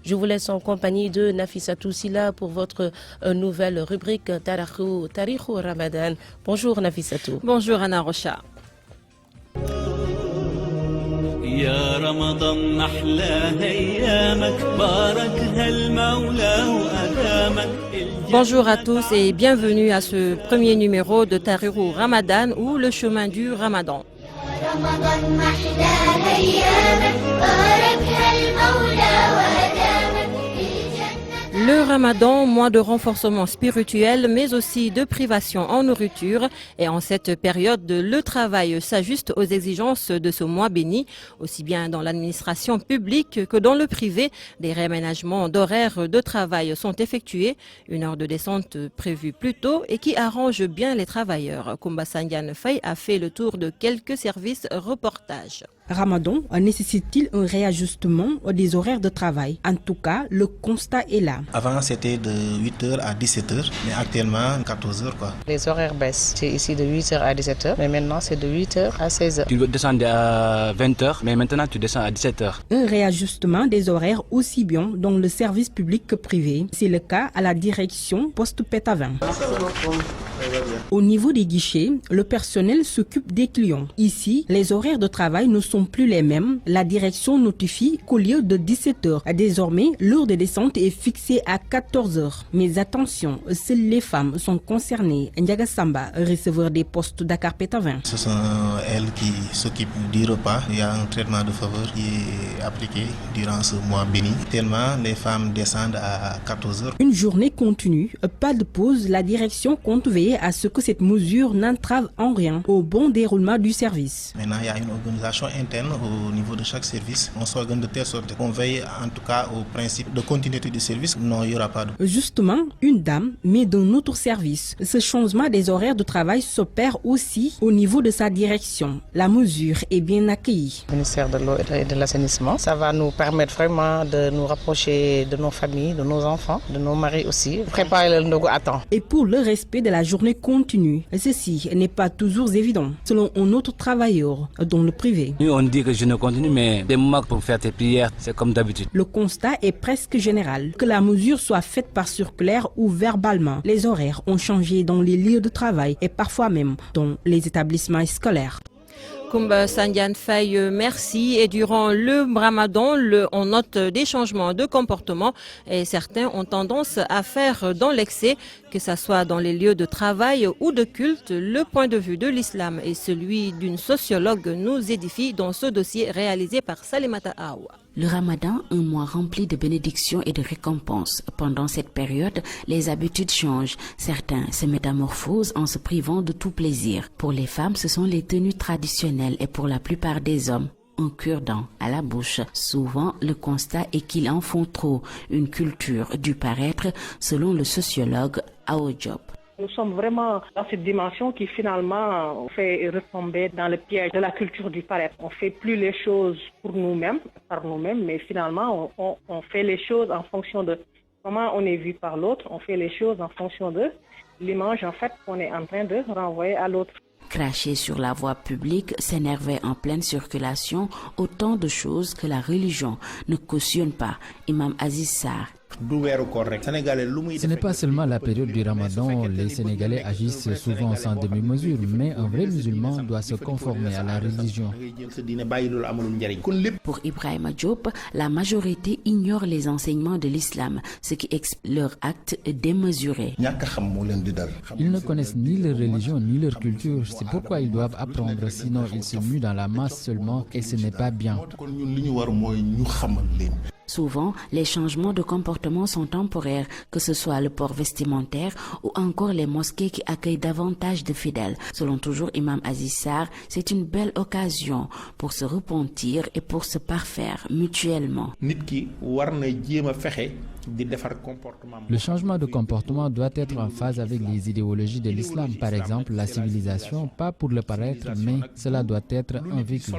Je vous laisse en compagnie de Nafissatou Silla pour votre nouvelle rubrique Tarikhou Ramadan. Bonjour Nafissatou. Bonjour Anna Rocha. Bonjour à tous et bienvenue à ce premier numéro de Tarikhou Ramadan ou le chemin du Ramadan. Le Ramadan, mois de renforcement spirituel, mais aussi de privation en nourriture. Et en cette période, le travail s'ajuste aux exigences de ce mois béni, aussi bien dans l'administration publique que dans le privé. Des réaménagements d'horaires de travail sont effectués. Une heure de descente prévue plus tôt et qui arrange bien les travailleurs. Koumba Sandiane Faye a fait le tour de quelques services reportages. Ramadan nécessite-t-il un réajustement des horaires de travail? En tout cas, le constat est là. Avant, c'était de 8h à 17h, mais actuellement, 14h. Les horaires baissent. C'est ici de 8h à 17h, mais maintenant, c'est de 8h à 16h. Tu descendais à 20h, mais maintenant, tu descends à 17h. Un réajustement des horaires aussi bien dans le service public que privé. C'est le cas à la direction Poste-Pétavin. Au niveau des guichets, le personnel s'occupe des clients. Ici, les horaires de travail ne sont plus les mêmes. La direction notifie qu'au lieu de 17h, désormais, l'heure de descente est fixée à 14h. Mais attention, seules les femmes sont concernées. Ndiaga Samba, receveur des postes Dakar Pétavin. Ce sont elles qui s'occupent du repas. Il y a un traitement de faveur qui est appliqué durant ce mois béni. Tellement les femmes descendent à 14h. Une journée continue, pas de pause. La direction compte veiller à ce que cette mesure n'entrave en rien au bon déroulement du service. Maintenant, il y a une organisation interne au niveau de chaque service. On s'organise de telle sorte qu'on veille en tout cas au principe de continuité du service. Non, il n'y aura pas de... Justement, une dame, mais d'un autre service. Ce changement des horaires de travail s'opère aussi au niveau de sa direction. La mesure est bien accueillie. Le ministère de l'eau et de l'assainissement, ça va nous permettre vraiment de nous rapprocher de nos familles, de nos enfants, de nos maris aussi. Préparer le ndogo à temps. Et pour le respect de la journée continue, ceci n'est pas toujours évident, selon un autre travailleur dans le privé. Nous, on dit que je ne continue, mais des moments pour faire tes prières, c'est comme d'habitude. Le constat est presque général. Que la mesure soit faite par circulaire ou verbalement, les horaires ont changé dans les lieux de travail et parfois même dans les établissements scolaires. Koumba Sandiane Faye, merci. Et durant le Ramadan, on note des changements de comportement et certains ont tendance à faire dans l'excès, que ce soit dans les lieux de travail ou de culte. Le point de vue de l'islam et celui d'une sociologue nous édifie dans ce dossier réalisé par Salimata Awa. Le Ramadan, un mois rempli de bénédictions et de récompenses. Pendant cette période, les habitudes changent. Certains se métamorphosent en se privant de tout plaisir. Pour les femmes, ce sont les tenues traditionnelles et pour la plupart des hommes, un cure-dent à la bouche. Souvent, le constat est qu'ils en font trop. Une culture du paraître, selon le sociologue Ao Diop. Nous sommes vraiment dans cette dimension qui finalement fait retomber dans le piège de la culture du paraître. On ne fait plus les choses pour nous-mêmes, par nous-mêmes, mais finalement on fait les choses en fonction de comment on est vu par l'autre. On fait les choses en fonction de l'image en fait qu'on est en train de renvoyer à l'autre. Cracher sur la voie publique, s'énerver en pleine circulation, autant de choses que la religion ne cautionne pas. Imam Aziz Sarr. Ce n'est pas seulement la période du Ramadan, les Sénégalais agissent souvent sans demi-mesure, mais un vrai musulman doit se conformer à la religion. Pour Ibrahima Diop, la majorité ignore les enseignements de l'islam, ce qui explique leur acte démesuré. Ils ne connaissent ni leur religion ni leur culture, c'est pourquoi ils doivent apprendre, sinon ils se muent dans la masse seulement et ce n'est pas bien. Souvent, les changements de comportement sont temporaires, que ce soit le port vestimentaire ou encore les mosquées qui accueillent davantage de fidèles. Selon toujours Imam Aziz Sarr, c'est une belle occasion pour se repentir et pour se parfaire mutuellement. Le changement de comportement doit être en phase avec les idéologies de l'islam. Par exemple, la civilisation, pas pour le paraître, mais cela doit être un véhicule.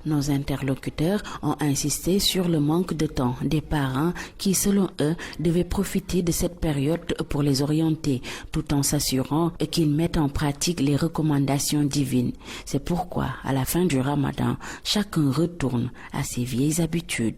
Nos interlocuteurs ont insisté sur le manque de temps des parents qui, selon eux, devaient profiter de cette période pour les orienter, tout en s'assurant qu'ils mettent en pratique les recommandations divines. C'est pourquoi, à la fin du Ramadan, chacun retourne à ses vieilles habitudes.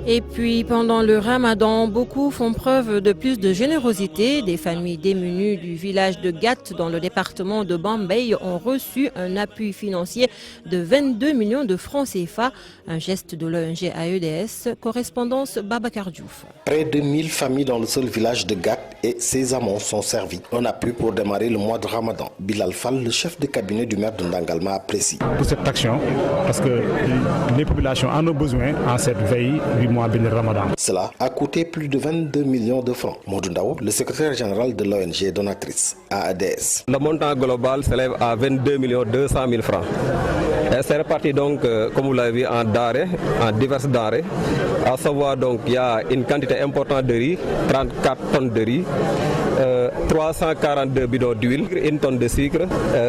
Et puis, pendant le Ramadan, beaucoup font preuve de plus de générosité. Des familles démunies du village de Gat, dans le département de Bambey, ont reçu un appui financier de 22 millions de francs CFA. Un geste de l'ONG AEDS. Correspondance Babacar Diouf. Près de 1000 familles dans le seul village de Gat et ses amants sont servis. Un appui pour démarrer le mois de Ramadan. Bilal Fall, le chef de cabinet du maire de Ndangalma, apprécie. Pour cette action, parce que les populations en ont besoin en cette veille du mois béni Ramadan. Cela a coûté plus de 22 millions de francs. Modou Ndao, le secrétaire général de l'ONG donatrice AEDS. Le montant global s'élève à 22 200 000 francs. C'est réparti donc, comme vous l'avez vu, en denrées, en diverses denrées. À savoir donc, il y a une quantité importante de riz, 34 tonnes de riz, 342 bidons d'huile, 1 tonne de sucre,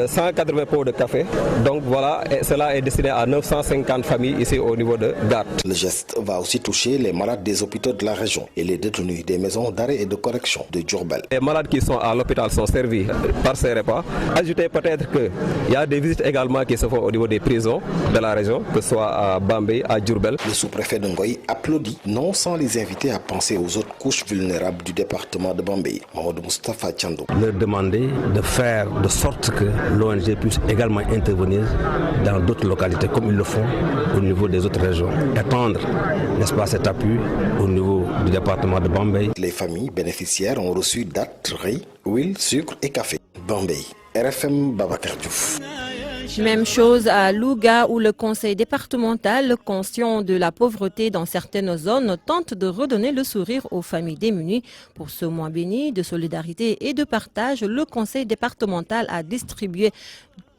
180 pots de café. Donc voilà, et cela est destiné à 950 familles ici au niveau de Gat. Le geste va aussi toucher les malades des hôpitaux de la région et les détenus des maisons d'arrêt et de correction de Diourbel. Les malades qui sont à l'hôpital sont servis par ces repas. Ajoutez peut-être qu'il y a des visites également qui se font au niveau des prisons de la région, que ce soit à Bambey, à Diourbel. Le sous-préfet de Ngoï applaudit, non sans les inviter à penser aux autres couches vulnérables du département de Bambey. Mamadou Moustapha Tchandou. Leur demander de faire de sorte que l'ONG puisse également intervenir dans d'autres localités comme ils le font au niveau des autres régions. Étendre, n'est-ce pas, cet appui au niveau du département de Bambey. Les familles bénéficiaires ont reçu dattes, riz, huile, sucre et café. Bambey, RFM Babacar Diouf. Même chose à Louga où le conseil départemental, conscient de la pauvreté dans certaines zones, tente de redonner le sourire aux familles démunies. Pour ce mois béni de solidarité et de partage, le conseil départemental a distribué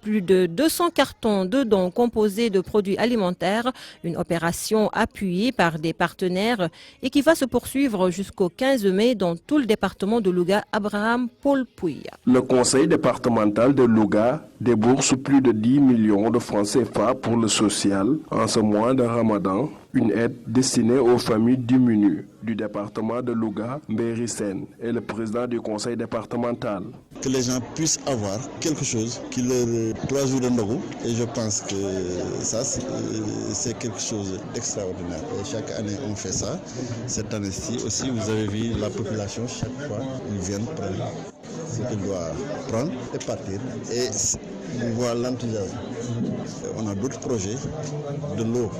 plus de 200 cartons de dons composés de produits alimentaires, une opération appuyée par des partenaires et qui va se poursuivre jusqu'au 15 mai dans tout le département de Louga. Abraham Paul Pouya. Le conseil départemental de Louga débourse plus de 10 millions de francs CFA pour le social en ce mois de Ramadan, une aide destinée aux familles démunies du département de Louga. Mbéry Sène est le président du conseil départemental. Que les gens puissent avoir quelque chose qui leur 3 jours de Ndogu, et je pense que ça c'est quelque chose d'extraordinaire. Et chaque année on fait ça. Cette année-ci aussi vous avez vu la population, chaque fois ils viennent prendre ce qu'ils doivent prendre et partir. Et on voit l'enthousiasme. On a d'autres projets, de l'eau,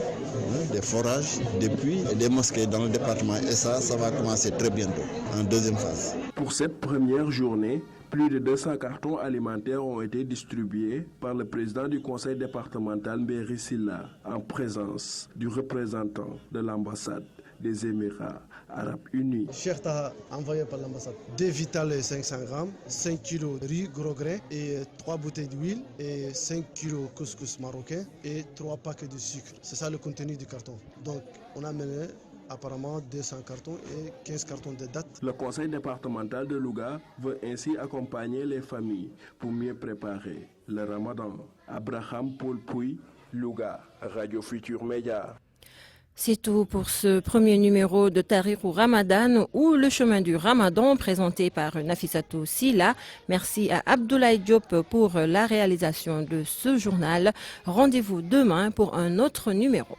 des forages, des puits et des mosquées dans le département. Et ça va commencer très bientôt, en deuxième phase. Pour cette première journée, plus de 200 cartons alimentaires ont été distribués par le président du conseil départemental Mbéry Silla en présence du représentant de l'ambassade des Émirats Arabes Unis. Cheikh Taha envoyé par l'ambassade 2 Vitale 500 grammes, 5 kilos de riz gros grain et 3 bouteilles d'huile et 5 kilos couscous marocain et 3 paquets de sucre. C'est ça le contenu du carton. Donc on a mené apparemment 200 cartons et 15 cartons de dates. Le conseil départemental de Louga veut ainsi accompagner les familles pour mieux préparer le Ramadan. Abraham Paul Pouy, Louga, Radio Futur Média. C'est tout pour ce premier numéro de Tarikhou Ramadan ou le chemin du Ramadan présenté par Nafissatou Silla. Merci à Abdoulaye Diop pour la réalisation de ce journal. Rendez-vous demain pour un autre numéro.